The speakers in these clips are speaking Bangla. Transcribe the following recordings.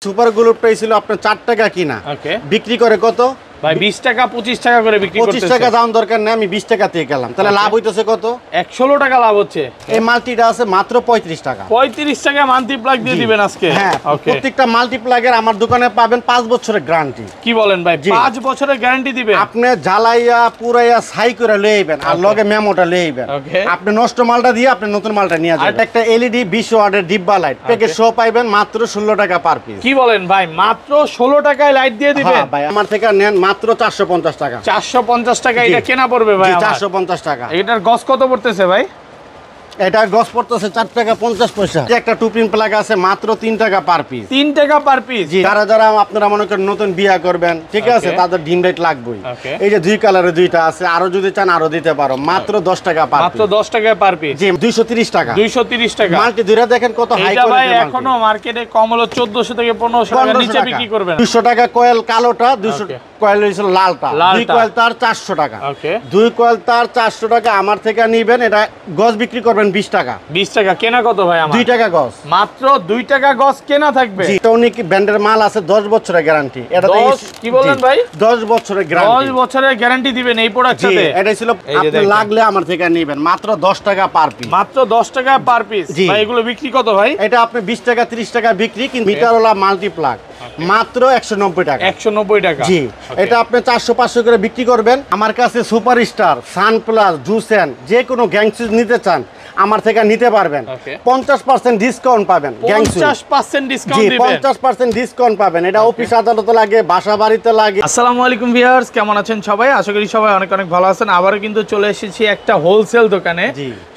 সুপার গ্লুর প্রাইস ছিল আপনার 4 টাকা কিনা, বিক্রি করে কত ভাই 20 টাকা 25 টাকা করে বিক্রি করতেছে। 25 টাকা দাম দরকার নেই, আমি 20 টাকা দিয়ে গেলাম, তাহলে লাভ হইতেছে কত? 116 টাকা লাভ হচ্ছে। এই মাল্টিটা আছে মাত্র 35 টাকা। 35 টাকা মাল্টি প্লাগ দিয়ে দিবেন আজকে? হ্যাঁ, প্রত্যেকটা মাল্টি প্লাগের আমার দোকানে পাবেন 5 বছরের গ্যারান্টি। কি বলেন ভাই, 5 বছরের গ্যারান্টি দিবেন? আপনি জ্বালাইয়া পুরাইয়া ছাই করে লয়ে আইবেন আর লগে মেমোটা লয়ে আইবেন। আপনি নষ্ট মালটা দিয়ে আপনি নতুন মালটা নিয়ে যাবেন। একটা এলইডি 20 ওয়াটের ডিব্বা লাইট প্যাকেজ সহ পাইবেন মাত্র 16 টাকা পার পিস। কি বলেন ভাই, মাত্র 16 টাকায় লাইট দিয়ে দিবেন? হ্যাঁ ভাই, আমার থেকে নেন মাত্র 450 টাকা। 450 টাকা এটা কেনা পড়বে ভাই? 450 টাকা। এটার গজ কত পড়তেছে ভাই? এটা গস পড়তেছে 4 টাকা 50 পয়সা। একটা টুপিন প্লাগ আছে মাত্র 3 টাকা পার পিস। 3 টাকা পার পিস? জি, যারা আপনারা মনে করেন নতুন বিয়া করবেন, ঠিক আছে, তাদের ডিম লাইট লাগবেই। এই যে 2 কালারের 2টা আছে, আরো যদি চান আরো দিতে পারো, মাত্র 10 টাকা পার পিস। মাত্র 10 টাকা পার পিস? জি, 230 টাকা। 230 টাকা। মাল্টি দুইটা দেখেন কত হাই কোয়ালিটি। এটা ভাই এখনো মার্কেটে কম হলো 1400 থেকে 1500 টাকা নিচে বিক্রি করবেন। 200 টাকা কয়েল কালোটা, 200 কয়েল হইছে লালটা। 2 কয়েল তার 400 টাকা। 2 কয়েল তার 400 টাকা আমার থেকে নিবেন, এটা গজ বিক্রি করবেন 20 টাকা। 20 টাকা কেনা কত ভাই আমার? 2 টাকা গজ। মাত্র 2 টাকা গজ কেনা থাকবে। জি, টনিক ব্র্যান্ডের মাল আছে 10 বছরের গ্যারান্টি। এটা তো কি বলেন ভাই? 10 বছরের গ্যারান্টি। 10 বছরের গ্যারান্টি দিবেন এই প্রোডাক্টটাতে? জি, এটা ছিল আপনি লাগলে আমার থেকে নেবেন মাত্র 10 টাকা পার পিস। মাত্র 10 টাকা পার পিস। ভাই এগুলো বিক্রি কত ভাই? এটা আপনি 20 টাকা 30 টাকা বিক্রি, কিন্তু মিটারওয়ালা মাল্টি প্লাগ মাত্র 190 টাকা। 190 টাকা। জি, এটা আপনি 400-500 করে বিক্রি করবেন। আমার কাছে সুপারস্টার, সানপ্লাস, জুসেন যে কোনো গ্যাংসুইচ নিতে চান আমার থেকে নিতে পারবেন। 50% ডিসকাউন্ট পাবেন। 50% ডিসকাউন্ট দিবেন? 50% ডিসকাউন্ট পাবেন। এটা অফিস আদালতে লাগে, বাসা বাড়িতে লাগে। আসসালামু আলাইকুম ভিউয়ার্স, কেমন আছেন সবাই? আশা করি সবাই অনেক অনেক ভালো আছেন। আবারো কিন্তু চলে এসেছি একটা হোলসেল দোকানে,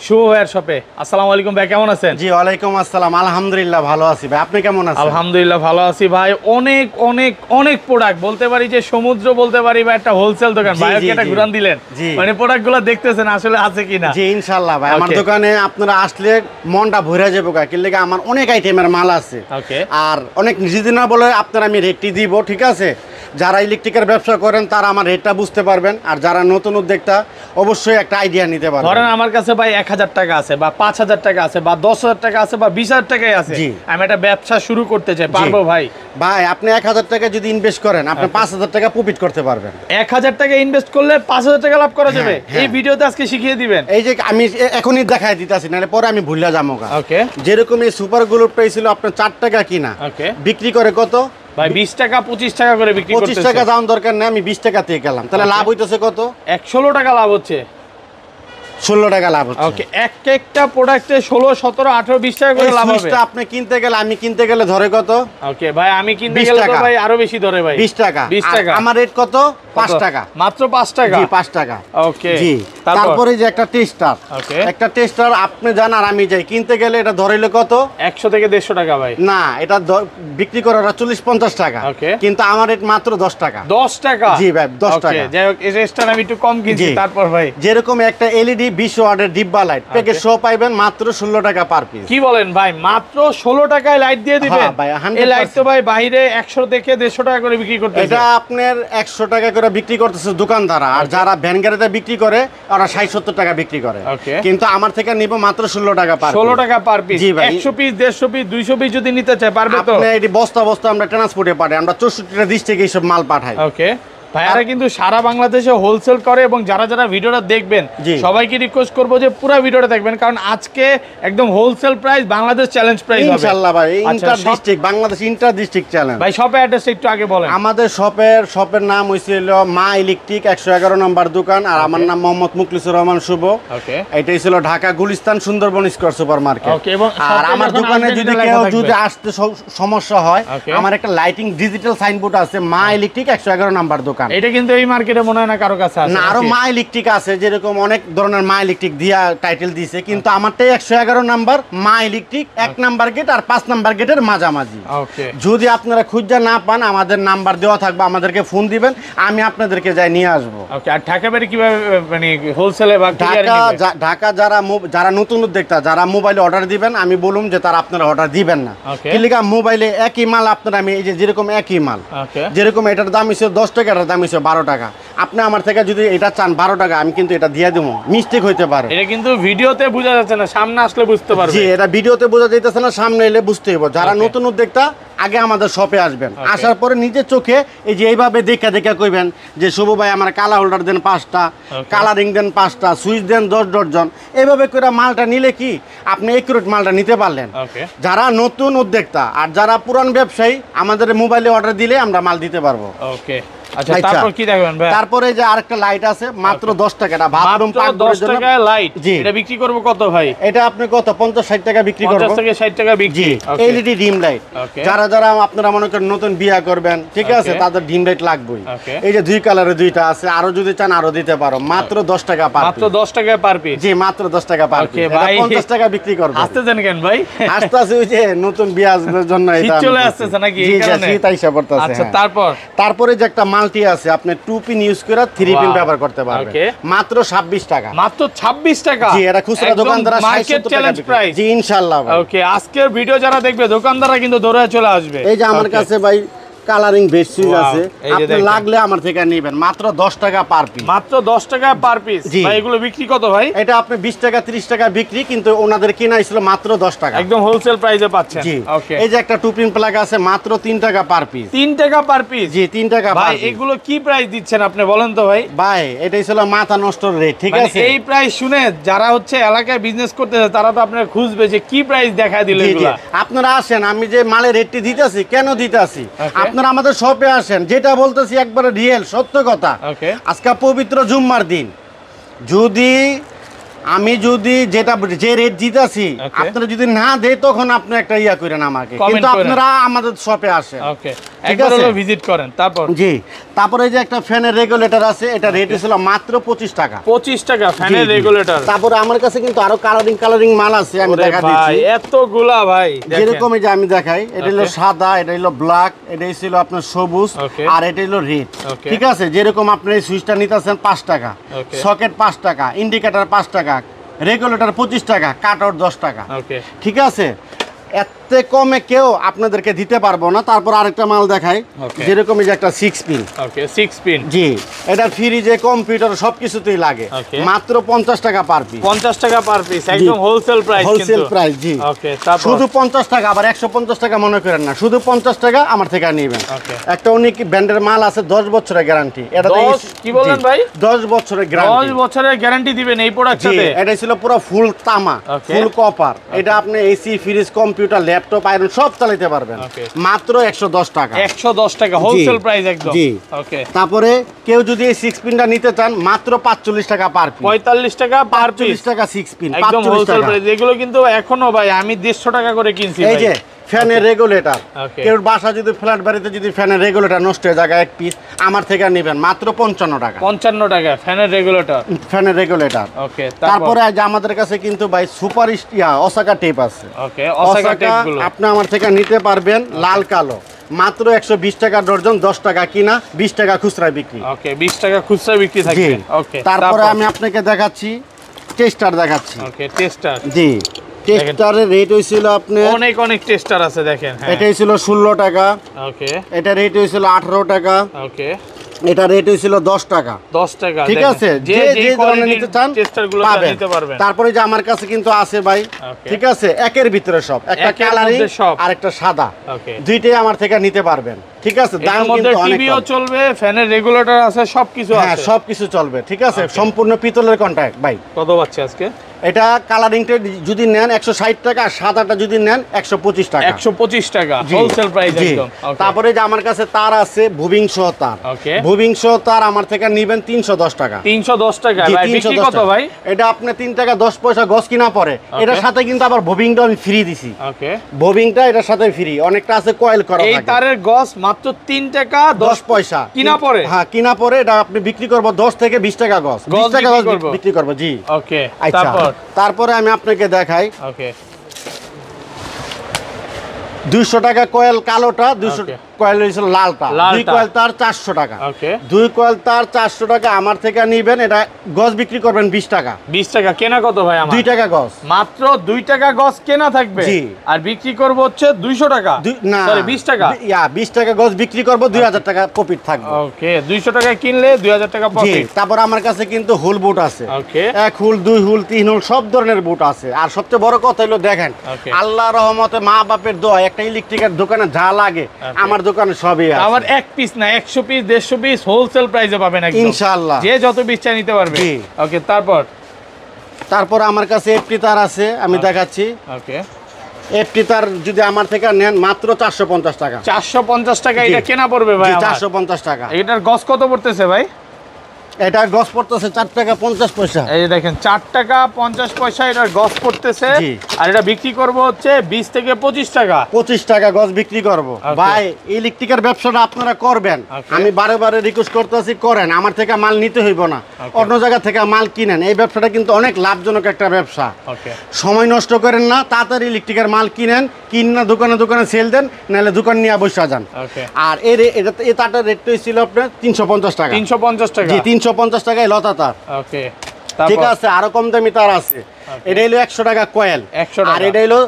শুভ ভাইয়ের শপে। আসসালামু আলাইকুম ভাই, কেমন আছেন? জি, ওয়ালাইকুম আসসালাম। আলহামদুলিল্লাহ ভালো আছি ভাই, আপনি কেমন আছেন? আলহামদুলিল্লাহ ভালো আছি ভাই। অনেক অনেক অনেক প্রোডাক্ট, বলতে পারি যে সমুদ্র বলতে পারি বা একটা হোলসেল দোকান। ভাইকে এটা ঘুরান দিলেন, মানে প্রোডাক্টগুলো দেখতেছেন আসলে আছে কিনা। জি, ইনশাআল্লাহ ভাই, আমার দোকানে আপনারা আসলে মনটা ভরে যাবে। কি লাগে আমার অনেক আইটেমের মাল আছে আর অনেক রিজনেবল আপনারা আমি রেটটি দিব, ঠিক আছে? যারা ইলেকট্রিকের ব্যবসা করেন তারা আমার রেটটা বুঝতে পারবেন, আর যারা নতুন উদ্যোক্তা অবশ্যই একটা আইডিয়া নিতে পারবেন। ধরেন আমার কাছে ভাই 1000 টাকা আছে বা 5000 টাকা আছে বা 10000 টাকা আছে বা 20000 টাকাই আছে, আমি একটা ব্যবসা শুরু করতে চাই, পারবো ভাই? ভাই আপনি 1000 টাকা যদি ইনভেস্ট করেন আপনি 5000 টাকা প্রফিট করতে পারবেন। 1000 টাকা ইনভেস্ট করলে 5000 টাকা লাভ করা যাবে। এই ভিডিওতে আজকে শিখিয়ে দিবেন। এই যে আমি এখনই দেখাই দিতেছি, নাহলে পরে আমি ভুলে যাবো। ওকে, যেরকম এই সুপার গ্লুর প্রাইস ছিল আপনার 4 টাকা কিনা, বিক্রি করে কত ভাই? 20 টাকা 25 টাকা করে বিক্রি করতেছে। 25 টাকা দাম দরকার নেই, আমি 20 টাকা দিয়ে গেলাম, তাহলে লাভ হইতেছে কত? 116 টাকা লাভ হচ্ছে। 16 টাকা লাভ হচ্ছে। ওকে, একটা প্রোডাক্টে 16 17 18 20 টাকা করে লাভ হবে। আপনি কিনতে গেলে, আমি কিনতে গেলে ধরে কত? ওকে ভাই, আমি কিনতে গেলে তো ভাই আরো বেশি ধরে ভাই। 20 টাকা। 20 টাকা। আমার রেট কত? 5 টাকা। মাত্র 5 টাকা? জি, 5 টাকা। ওকে, জি। তারপরে যে একটা টেস্টার, একটা টেস্টার আপনি জান আর আমি যাই কিনতে গেলে, এটা ধরেলে কত? 100 থেকে 150 টাকা ভাই। না, এটা বিক্রি করে ওরা 40-50 টাকা, কিন্তু আমার রেট মাত্র 10 টাকা। 10 টাকা? জি ভাই, 10 টাকা। যাই হোক, এই রেটটা আমি একটু কম কিনছি। তারপর ভাই যেরকম একটা এলইডি 20 ওয়াটের ডিব্বা লাইট প্যাকেজ সহ পাইবেন মাত্র 16 টাকা পার পিস। কি বলেন ভাই, মাত্র 16 টাকায় লাইট দিয়ে দিবেন? হ্যাঁ ভাই, 100%। এই লাইট তো ভাই বাইরে 100 থেকে 150 টাকা করে বিক্রি করতেছে। এটা আপনার 100 টাকা করে বিক্রি করতেছে দোকানদাররা, আর যারা ভ্যান গাড়িতে বিক্রি করে ওরা 60-70 টাকা বিক্রি করে, কিন্তু আমার থেকে নিব মাত্র 16 টাকা পার পিস। 16 টাকা পার পিস? জি ভাই। 100 পিস 150 পিস 200 পিস যদি নিতে চায় পারবে তো? আপনি এই বস্তা বস্তা আমরা ট্রান্সপোর্টে পাঠাই, আমরা 64টা ডিস্ট্রিক্টে এইসব মাল পাঠাই। ওকে, ভাইয়ারা কিন্তু সারা বাংলাদেশে হোলসেল করে, এবং যারা যারা ভিডিওটা দেখবেন সবাইকে রিকোয়েস্ট করবো যে পুরো ভিডিওটা দেখবেন, কারণ আজকে একদম wholesale price, Bangladesh challenge price হবে ইনশাআল্লাহ ভাই। Inter district, Bangladesh inter district challenge. ভাই শপের অ্যাড্রেসটা একটু আগে বলেন। আমাদের শপের নাম হইছিল মা ইলেকট্রিক, 111 নম্বর দোকান, আর আমার নাম মোহাম্মদ মুখলিসুর রহমান শুভ। এটাই ছিল Dhaka Gulistan Sundarban Square Super Market. আর আমার দোকানে যদি কেউ যদি আসতে সমস্যা হয়, আমার একটা লাইটিং ডিজিটাল সাইনবোর্ড আছে, মা ইলেকট্রিক 111 নম্বর দোকান। এটা কিন্তু এই মার্কেটে মনে হয় না কারো কাছে আছে। না, আরো মা ইলেকট্রিক আছে, যেরকম অনেক ধরনের মা ইলেকট্রিক দিয়া টাইটেল দিয়েছে, কিন্তু আমারটাই 111 নাম্বার মা ইলেকট্রিক, 1 নাম্বার গেট আর 5 নাম্বার গেটের মাঝামাঝি। যদি আপনারা খুঁজে না পান, আমাদের নাম্বার দেওয়া থাকবে, আমাদেরকে ফোন দিবেন, আমি আপনাদেরকে যাই নিয়ে আসবো। আর ঢাকা বাড়ি কিভাবে মানে হোলসেলে বা ঢাকা যারা নতুন উদ্যোক্তা, যারা মোবাইলে অর্ডার দিবেন, আমি বলুম যে তারা আপনারা অর্ডার দিবেন না। কিলিকা মোবাইলে একই মাল আপনারা, আমি এই যে যেরকম একই মাল, যেরকম এটার দাম হচ্ছে 10 টাকা, এটার দাম হচ্ছে 12 টাকা, আপনি আমার থেকে যদি এটা চান 12 টাকা, আমি কিন্তু এটা দিয়ে দেবো। মিস্টেক হইতে পারে, এটা কিন্তু ভিডিওতে বোঝা যাচ্ছে না, সামনে আসলে বুঝতে পারবে। জি, এটা ভিডিওতে বোঝা যাইতেছে না, সামনে এলে বুঝতে হবে। যারা নতুন উদ্যোক্তা আগে আমাদের শপে আসবেন, আসার পরে নিজের চোখে এই যে এইভাবে দেখা দেখা কইবেন যে শুভ ভাই আমার কালা হোল্ডার দেন 5টা, কালারিং দেন 5টা, সুইচ দেন 10 ডজন। এইভাবে করে মালটা নিলে কি আপনি একুরেট মালটা নিতে পারলেন। যারা নতুন উদ্যোক্তা আর যারা পুরান ব্যবসায়ী আমাদের মোবাইলে অর্ডার দিলে আমরা মাল দিতে পারবো। ওকে, আচ্ছা তারপর কি দেখবেন ভাই? তারপরে যে আরেকটা লাইট আছে মাত্র 10 টাকা, এটা বাথরুম পাক করার 10 জন্য টাকা লাইট। এটা বিক্রি করব কত ভাই? এটা আপনি কত 50-60 টাকা বিক্রি করব। 50 থেকে 60 টাকা বিক্রি। এলইডি ডিম লাইট, যারা যারা আপনারা মনে করেন নতুন বিয়া করবেন, ঠিক আছে, তাদের ডিম লাইট লাগবেই। এই যে দুই কালারে দুইটা আছে, আরো যদি চান আরো দিতে পারো, মাত্র 10 টাকা পার পিস। মাত্র 10 টাকা পার পিস? জি, মাত্র 10 টাকা পার পিস। এটা 50 টাকা বিক্রি করব। আসতে দেন কেন ভাই? আসতে আছে ওই যে নতুন বিয়ার জন্য এটা চলে আসছে নাকি এই কারণে? জি, তাই সব করতেছে। আচ্ছা, তারপরে যে একটা মাল্টি আছে, আপনি 2 পিন ইউজ করে 3 পিন ব্যবহার করতে পারবেন, মাত্র 26 টাকা। মাত্র 26 টাকা? জি, এটা খুচরা দোকানদাররা 60 টাকা প্রাইস। জি, ইনশাআল্লাহ। ওকে, আজকের ভিডিও যারা দেখবে দোকানদাররা কিন্তু দৌড়ে চলে আসবে। এই যে আমার কাছে ভাই কালারিং বেড সুইচ আছে, আপনি লাগলে আমার থেকে নেবেন, মাত্র 10 টাকা পার পিস। মাত্র 10 টাকা পার পিস। ভাই এগুলো বিক্রি কত ভাই? এটা আপনি 20 টাকা 30 টাকা বিক্রি, কিন্তু ওনাদের কিনা ছিল মাত্র 10 টাকা। একদম হোলসেল প্রাইসে পাচ্ছেন। জি, ওকে। এই যে একটা 2 পিন প্লাগ আছে, মাত্র 3 টাকা পার পিস। 3 টাকা পার পিস? জি, 3 টাকা পার ভাই পিস। এগুলো কি প্রাইস দিচ্ছেন আপনি বলেন তো ভাই? ভাই এটাই ছিল মাথা নষ্ট রেট, ঠিক আছে? এই প্রাইস শুনে যারা হচ্ছে এলাকায় বিজনেস করতেছে তারা তো আপনারা খুঁজবে যে কি প্রাইস দেখা দিল এগুলা। আপনারা আসেন, আমি যে মালের রেটটি দিতেছি কেন দিতেছি, আপনারা আমাদের শপে আসেন, যেটা বলতেছি একবারে রিয়েল সত্য কথা। আজকে পবিত্র জুম্মার দিন, আমি যদি যে রেট দিতেছি আপনারা যদি না দেয় তখন আপনি একটা ইয়া করেন আমাকে, কিন্তু আপনারা আমাদের শপে আসেন, একবার হলো ভিজিট করেন। জি, তারপরে যে একটা ফ্যানের রেগুলেটর আছে, এটা রেট ছিল মাত্র 25 টাকা। 25 টাকা ফ্যানের রেগুলেটর? তারপরে আমার কাছে কিন্তু আরো কালারিং মাল আছে, আমি দেখা দিচ্ছি। এতগুলা ভাই, যেরকম এই যে আমি দেখাই, এটা হলো সাদা, এটা হলো ব্ল্যাক, এটা ছিল আপনার সবুজ, আর এটা হলো রেড, ঠিক আছে? যেরকম আপনি এই সুইচটা নিতেছেন 5 টাকা, সকেট 5 টাকা, ইন্ডিকেটর 5 টাকা, রেগুলেটর 25 টাকা, কাট আউট 10 টাকা, ঠিক আছে? এতে কমে কেউ আপনাদেরকে দিতে পারবো না। তারপর আরেকটা মাল দেখাই, যেরকম এই যে একটা 6 পিন। ওকে, 6 পিন। জি, এটা ফ্রিজে কম্পিউটার সবকিছুতেই লাগে, মাত্র 50 টাকা পার পিস। 50 টাকা পার পিস, একদম হোলসেল প্রাইস। হোলসেল প্রাইস, জি। ওকে, তারপর শুধু 50 টাকা, আবার 150 টাকা মনে করেন না, শুধু 50 টাকা আমার থেকে নেবেন। একটা অনেক ব্র্যান্ডের মাল আছে, 10 বছরের গ্যারান্টি। এটা কি বলেন ভাই? 10 বছরের গ্যারান্টি। 10 বছরের গ্যারান্টি দিবেন এই প্রোডাক্টের সাথে? এটা ছিল পুরো ফুল তামা, ফুল কপার। এটা আপনি AC, fridge, computer, laptop, iron সব চালাতে পারবেন, মাত্র 110 টাকা। 110 টাকা হোলসেল প্রাইস একদম। জি, ওকে। তারপরে কেউ যদি এই 6 পিনটা নিতে চান, মাত্র 45 টাকা পার পিস। 45 টাকা পার পিস? 45 টাকা 6 পিন, একদম হোলসেল প্রাইস। এগুলো কিন্তু এখনো ভাই আমি 150 টাকা করে কিনছি ভাই। এই যে ফ্যানের রেগুলেটর, কেউ বাসা যদি ফ্ল্যাট বাড়িতে যদি ফ্যানের রেগুলেটর নষ্ট হয়ে যায় এক পিস, আমার থেকে নেবেন মাত্র 55 টাকা। 55 টাকা ফ্যানের রেগুলেটর। ওকে, তারপরে যে আমাদের কাছে কিন্তু ভাই সুপার ওসাকা টেপ আছে। ওকে, ওসাকা টেপগুলো আপনি আমার থেকে নিতে পারবেন লাল কালো, মাত্র 120 টাকা ডজন, 10 টাকা কিনা, 20 টাকা খুচরা বিক্রি। ওকে, 20 টাকা খুচরা বিক্রি থাকবে। ওকে, তারপরে আমি আপনাকে দেখাচ্ছি টেস্টার দেখাচ্ছি। ওকে, টেস্টার। জি, টেস্টারের রেট হইছিল আপনি অনেক টেস্টার আছে দেখেন। এটা ছিল 16 টাকা। ওকে, এটা রেট হইছিল 18 টাকা। ওকে, এটা রেট হইছিল 10 টাকা। 10 টাকা, ঠিক আছে? যে ধরনের নিতে চান টেস্টারগুলো নিতে পারবেন। তারপরে যে আমার কাছে কিন্তু আছে ভাই, ঠিক আছে, একের ভিতরে সব, একটা কালারিং আর একটা সাদা, দুইটাই আমার থেকে নিতে পারবেন, ঠিক আছে? দাম কিন্তু অনেক কম। টিভিও চলবে, ফ্যানের রেগুলেটর আছে, সবকিছু আছে। হ্যাঁ, সবকিছু চলবে, ঠিক আছে? সম্পূর্ণ পিতলের কন্টাক্ট ভাই। কত পাচ্ছে আজকে? এটা কালারিংটা যদি নেন 160 টাকা, আর সাদাটা যদি নেন 125 টাকা। 125 টাকা হোলসেল প্রাইস একদম। তারপরে যে আমার কাছে তার আছে বুবিং সহ তার। ওকে, বুবিং সহ তার আমার থেকে নেবেন 310 টাকা। 310 টাকা ভাই, বিক্রি কত ভাই? এটা আপনি 3 টাকা 10 পয়সা গজ কিনা পড়ে। এটার সাথে কিন্তু আবার বুবিংটা আমি ফ্রি দিছি। ওকে, বুবিংটা এটার সাথে ফ্রি। অনেকটা আছে কয়েল করা থাকে। এই তারের গজ মাত্র 3 টাকা 10 পয়সা কিনা পড়ে। হ্যাঁ, কিনা পড়ে। এটা আপনি বিক্রি করব 10 থেকে 20 টাকা গজ। 20 টাকা গজ বিক্রি করব। জি, ওকে। তারপরে আমি আপনাকে দেখাই। ওকে, 200 টাকা কয়েল কালোটা, 200 কয়েল হইছিল লালটা, 2 কয়েল তার 400 টাকা। ওকে, 2 কয়েল তার 400 টাকা আমার থেকে নিবেন। এটা গজ বিক্রি করবেন 20 টাকা। 20 টাকা কেনা কত ভাই আমার? 2 টাকা গজ, মাত্র 2 টাকা গজ কেনা থাকবে। জি, আর বিক্রি করব হচ্ছে 200 টাকা। না সরি 20 টাকা। 20 টাকা গজ বিক্রি করব, 2000 টাকা প্রফিট থাকবে। ওকে, 200 টাকা কিনলে 2000 টাকা প্রফিট। তারপর আমার কাছে কিন্তু হুল বুট আছে। ওকে, 1 হুল, 2 হুল, 3 হুল সব ধরনের বুট আছে। আর সবচেয়ে বড় কথা হলো দেখেন, আল্লাহর রহমতে মা বাপের দোয়া, একটা ইলেকট্রিকের দোকানে যা লাগে আমার দোকানে সবই আছে। আবার এক পিস না 100 পিস 150 পিস হোলসেল প্রাইসে পাবেন একদম ইনশাআল্লাহ, যে যত পিস চাই নিতে পারবে। ওকে, তারপর আমার কাছে এফটি তার আছে, আমি দেখাচ্ছি। ওকে, এফটি তার যদি আমার থেকে নেন মাত্র 450 টাকা। 450 টাকা এটা কেনা পড়বে ভাই? 450 টাকা। এটার গজ কত পড়তেছে ভাই? এটা গজ পড়তেছে 4 টাকা 50 পয়সা। এই যে দেখেন 4 টাকা 50 পয়সা এটার গজ পড়তেছে। আর এটা বিক্রি করব হচ্ছে 20 থেকে 25 টাকা। 25 টাকা গজ বিক্রি করব। ভাই ইলেকট্রিকের ব্যবসাটা আপনারা করবেন, আমি বারে বারে রিকোয়েস্ট করতেছি করেন, আমার থেকে মাল নিতে হইব না, অন্য জায়গা থেকে মাল কিনেন। এই ব্যবসাটা কিন্তু অনেক লাভজনক একটা ব্যবসা। সময় নষ্ট করেন না, তাড়াতাড়ি ইলেকট্রিকের মাল কিনেন, কিনা দোকানে দোকানে সেল দেন, নাহলে দোকান নিয়ে বসে যান। আর এই তারটার রেটটা ছিল আপনার 350 টাকা। 350 টাকা? জি, 350 টাকায় লতা তার। ওকে, ঠিক আছে। আরো কম দামি তার আছে, এটা হলো 100 টাকা কয়েল, আর এটা হলো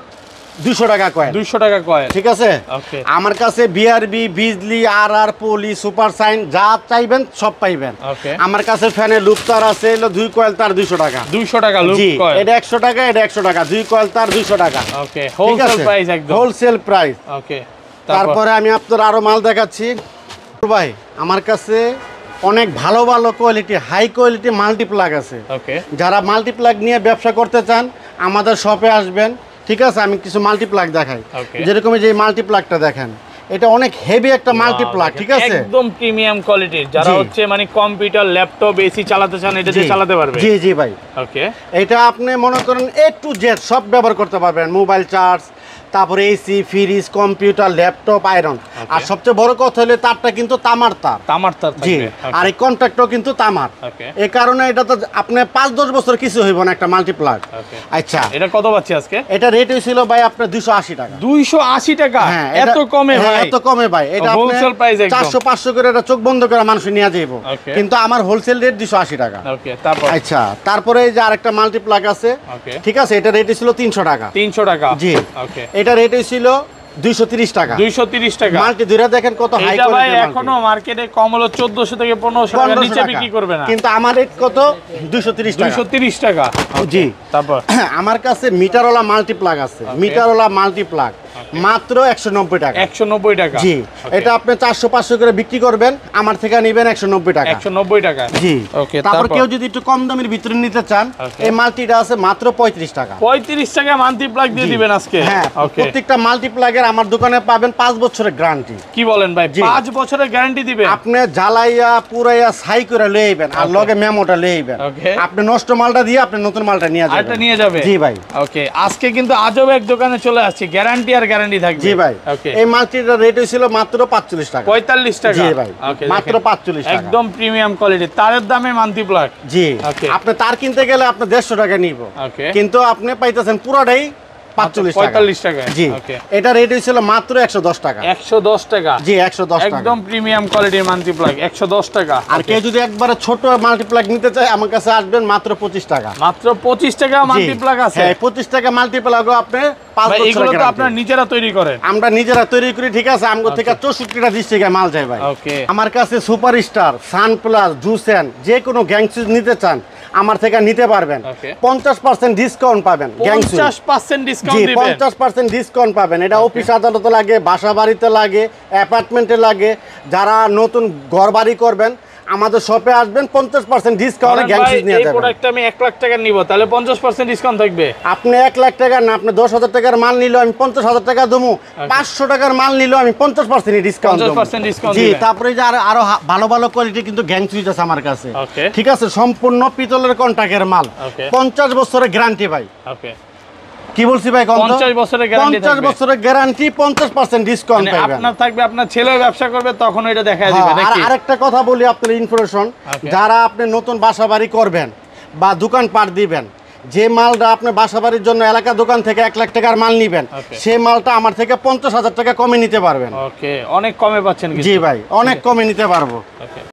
200 টাকা কয়েল। 200 টাকা কয়েল, ঠিক আছে। আমার কাছে বিআরবি, বিজলি, আর পলি, সুপার সাইন যা চাইবেন সব পাইবেন। আমার কাছে ফ্যানে লুপ তার আছে, হলো 2 কয়েল তার 200 টাকা। 200 টাকা লুপ কয়েল, এটা 100 টাকা, এটা 100 টাকা, 2 কয়েল তার 200 টাকা। ওকে, হোলসেল প্রাইস একদম হোলসেল প্রাইস। ওকে, তারপরে আমি আপনাদের আরো মাল দেখাচ্ছি ভাই। আমার কাছে অনেক ভালো ভালো কোয়ালিটি, হাই কোয়ালিটি মাল্টিপ্লাগ আছে। যারা মাল্টিপ্লাগ নিয়ে ব্যবসা করতে চান আমাদের শপে আসবেন। ঠিক আছে, আমি কিছু মাল্টিপ্লাগ দেখাই। যেরকম যে মাল্টিপ্লাগটা দেখেন, এটা অনেক হেভি একটা মাল্টিপ্লাগ। ঠিক আছে, একদম প্রিমিয়াম কোয়ালিটির। যারা হচ্ছে মানে কম্পিউটার, ল্যাপটপ, এসি চালাতে চান এটা দিয়ে চালাতে পারবে। জি জি ভাই। ওকে, এটা আপনি মনে করেন A to Z সব ব্যবহার করতে পারবেন, মোবাইল চার্জ, তারপরে AC, fridge, computer, laptop, iron. আর সবচেয়ে বড় কথা হলো তারটা কিন্তু তামার তার। তামার তার, জি। আর এই কন্ট্রাক্টও কিন্তু তামার। এই কারণে এটা তো আপনি 5-10 বছর কিছু হইব না একটা মাল্টিপ্লাগ। আচ্ছা, এটা কত পাচ্ছি আজকে? এটা রেট হইছিল ভাই আপনার 280 টাকা। 280 টাকা? হ্যাঁ, এত কমে ভাই? এত কমে ভাই। এটা হোলসেল প্রাইস একদম 400-500 করে এটা চোখ বন্ধ করে মানুষ নিয়ে যাইবো, কিন্তু আমার হোলসেল রেট 280 টাকা। ওকে, তারপর? আচ্ছা, তারপরে এই যে আরেকটা মাল্টিপ্লাগ আছে। ঠিক আছে, এটা রেট ছিল 300 টাকা। 300 টাকা? জি। ওকে, এটা রেট ছিল 230 টাকা। 230 টাকা মাল্টি দুইটা দেখেন কত হাই কোয়ালিটি। এটা ভাই এখনো মার্কেটে কম হলো 1400 থেকে 1500 টাকা নিচে বিক্রি করবে না, কিন্তু আমার রেট কত? 230 টাকা। 230 টাকা। জি। তারপর আমার কাছে মিটারওয়ালা মাল্টিপ্লাগ আছে। মিটারওয়ালা মাল্টিপ্লাগ মাত্র 190 টাকা। 190 টাকা? জি। এটা আপনি 400-500 করে বিক্রি করবেন, আমার থেকে নেবেন 190 টাকা। 190 টাকা? জি। ওকে, তারপর কেউ যদি একটু কম দামের ভিতরে নিতে চান, এই মাল্টিটা আছে মাত্র 35 টাকা। 35 টাকা মাল্টিপ্লাগ দিয়ে দিবেন আজকে? হ্যাঁ, প্রত্যেকটা মাল্টিপ্লাগের আমার দোকানে পাবেন 5 বছরের গ্যারান্টি। কি বলেন ভাই, 5 বছরের গ্যারান্টি দিবেন? আপনি জ্বালাইয়া পুরাইয়া ছাই করে লয়ে আইবেন, আর লগে মেমোটা লয়ে আইবেন। আপনি নষ্ট মালটা দিয়ে আপনি নতুন মালটা নিয়ে যাবেন। আরেকটা নিয়ে যাবে? জি ভাই। ওকে, আজকে কিন্তু আজব এক দোকানে চলে আসছে, গ্যারান্টি আর গ্যারান্টি থাকবে। জি ভাই। ওকে, এই মাল্টিটার রেট হইছিল মাত্র 45 টাকা। 45 টাকা? জি ভাই, মাত্র 45 টাকা। একদম প্রিমিয়াম কোয়ালিটি, তারের দামে মাল্টিপ্লাগ। জি। আপনি তার কিনতে গেলে আপনি 150 টাকা নিব, কিন্তু আপনি পাইতেছেন পুরোটাই 45 টাকা। জি। এটা রেট হইছিল মাত্র 110 টাকা। 110 টাকা? জি, 110 টাকা। একদম প্রিমিয়াম কোয়ালিটির মাল্টিপ্লাগ 110 টাকা। আর কেউ যদি একবারে ছোট মাল্টিপ্লাগ নিতে চায় আমার কাছে আসবেন, মাত্র 25 টাকা। মাত্র 25 টাকা মাল্টিপ্লাগ আছে? হ্যাঁ, 25 টাকা মাল্টিপ্লাগও আপনি 5 বছর। এগুলো তো আপনারা নিজেরা তৈরি করেন? আমরা নিজেরা তৈরি করি। ঠিক আছে, আমগো থেকে 64টা ডিস্ট্রিক্টে মাল যায় ভাই। ওকে, আমার কাছে সুপারস্টার, সানপ্লাস, জুসেন যে কোনো গ্যাং সুইচ নিতে চান আমার থেকে নিতে পারবেন। 50% ডিসকাউন্ট পাবেন। 50% ডিসকাউন্ট দিবেন? 50% ডিসকাউন্ট পাবেন। এটা অফিস আদালতে লাগে, বাসা বাড়িতে লাগে, অ্যাপার্টমেন্টে লাগে। যারা নতুন ঘর বাড়ি করবেন আমাদের শপে আসবেন, 50% ডিসকাউন্টে গ্যাং সুইচ নিয়ে যাবেন। এই প্রোডাক্টটা আমি 1 লাখ টাকা নিব, তাহলে 50% ডিসকাউন্ট থাকবে? আপনি 1 লাখ টাকা না, আপনি 10,000 টাকার মাল নিলে আমি 50,000 টাকা দেবো। 500 টাকার মাল নিলে আমি 50% ডিসকাউন্ট দেবো। 50% ডিসকাউন্ট? জি। তারপরে যে আরো ভালো ভালো কোয়ালিটি কিন্তু গ্যাং সুইচ আছে আমার কাছে। ঠিক আছে, সম্পূর্ণ পিতলের কন্টাক্টের মাল, 50 বছরের গ্যারান্টি ভাই। ওকে, কি বলছি ভাই? 50 বছরের গ্যারান্টি। 50 বছরের গ্যারান্টি, 50% ডিসকাউন্ট পাবেন। আপনার থাকবে, আপনার ছেলে ব্যবসা করবে তখন এটা দেখায় দিবেন নাকি? আর আরেকটা কথা বলি আপনাদের ইনফরমেশন, যারা আপনি নতুন বাসাবাড়ি করবেন বা দোকান পাট দিবেন, যে মালটা আপনি বাসাবাড়ির জন্য এলাকা দোকান থেকে 1 লাখ টাকার মাল নিবেন, সেই মালটা আমার থেকে 50,000 টাকা কমে নিতে পারবেন। ওকে, অনেক কমে পাচ্ছেন? জি ভাই, অনেক কমে নিতে পারবো।